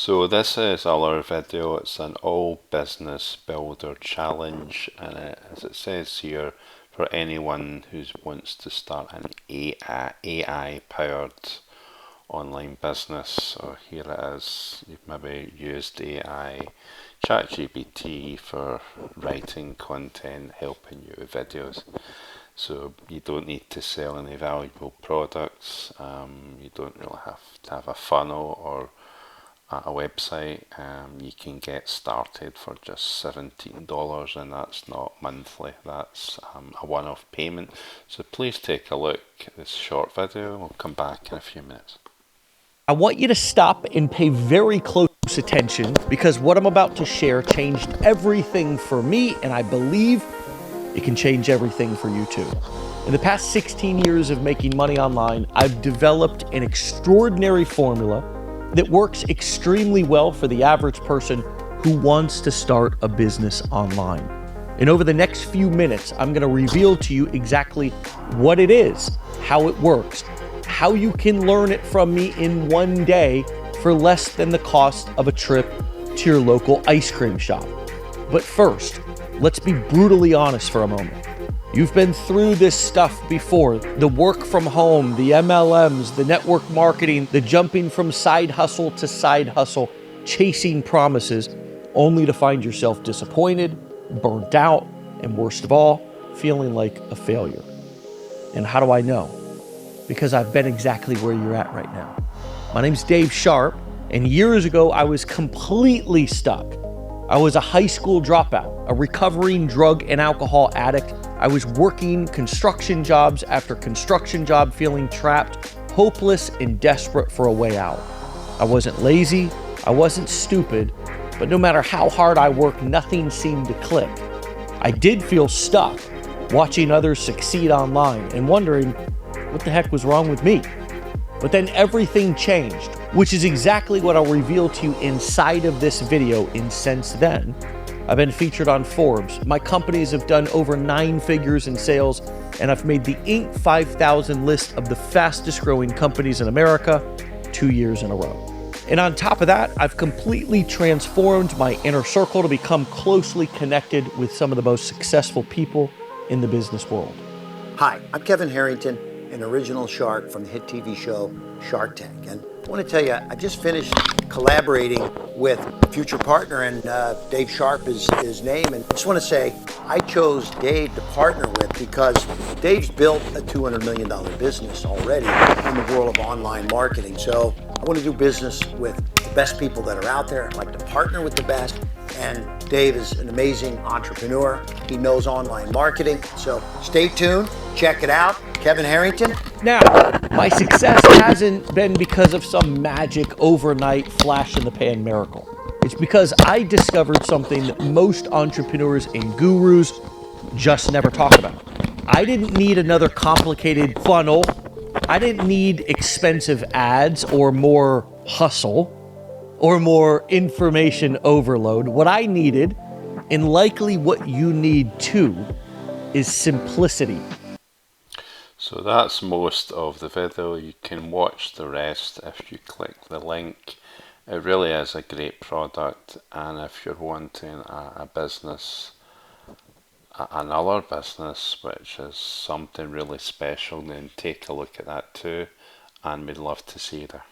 So this is our video. It's an all business builder challenge, and as it says here, for anyone who wants to start an AI powered online business. So here it is. You've maybe used AI, ChatGPT for writing content, helping you with videos. So you don't need to sell any valuable products. You don't really have to have a funnel or a website. You can get started for just $17, and that's not monthly, that's a one-off payment. So please take a look at this short video. We'll come back in a few minutes. I want you to stop and pay very close attention, because what I'm about to share changed everything for me, and I believe it can change everything for you too. In the past 16 years of making money online, I've developed an extraordinary formula that works extremely well for the average person who wants to start a business online. And over the next few minutes, I'm going to reveal to you exactly what it is, how it works, how you can learn it from me in one day for less than the cost of a trip to your local ice cream shop. But first, let's be brutally honest for a moment. You've been through this stuff before. The work from home, the MLMs, the network marketing, the jumping from side hustle to side hustle, chasing promises, only to find yourself disappointed, burnt out, and worst of all, feeling like a failure. And how do I know? Because I've been exactly where you're at right now. My name's Dave Sharp, and years ago, I was completely stuck. I was a high school dropout, a recovering drug and alcohol addict. I was working construction jobs after construction job, feeling trapped, hopeless, and desperate for a way out. I wasn't lazy, I wasn't stupid, but no matter how hard I worked, nothing seemed to click. I did feel stuck, watching others succeed online and wondering what the heck was wrong with me. But then everything changed, which is exactly what I'll reveal to you inside of this video. And since then, I've been featured on Forbes. My companies have done over 9 figures in sales, and I've made the Inc. 5000 list of the fastest growing companies in America 2 years in a row. And on top of that, I've completely transformed my inner circle to become closely connected with some of the most successful people in the business world. Hi, I'm Kevin Harrington, an original shark from the hit TV show Shark Tank. And I want to tell you, I just finished collaborating with a future partner, and Dave Sharp is his name. And I just want to say, I chose Dave to partner with because Dave's built a $200 million business already in the world of online marketing. So I want to do business with the best people that are out there. I like to partner with the best. And Dave is an amazing entrepreneur. He knows online marketing. So stay tuned, check it out. Kevin Harrington. Now, my success hasn't been because of some magic overnight flash in the pan miracle. It's because I discovered something that most entrepreneurs and gurus just never talk about. I didn't need another complicated funnel. I didn't need expensive ads or more hustle or more information overload. What I needed, and likely what you need too, is simplicity. So that's most of the video. You can watch the rest if you click the link. It really is a great product, and if you're wanting a business, another business which is something really special, then take a look at that too, and we'd love to see you there.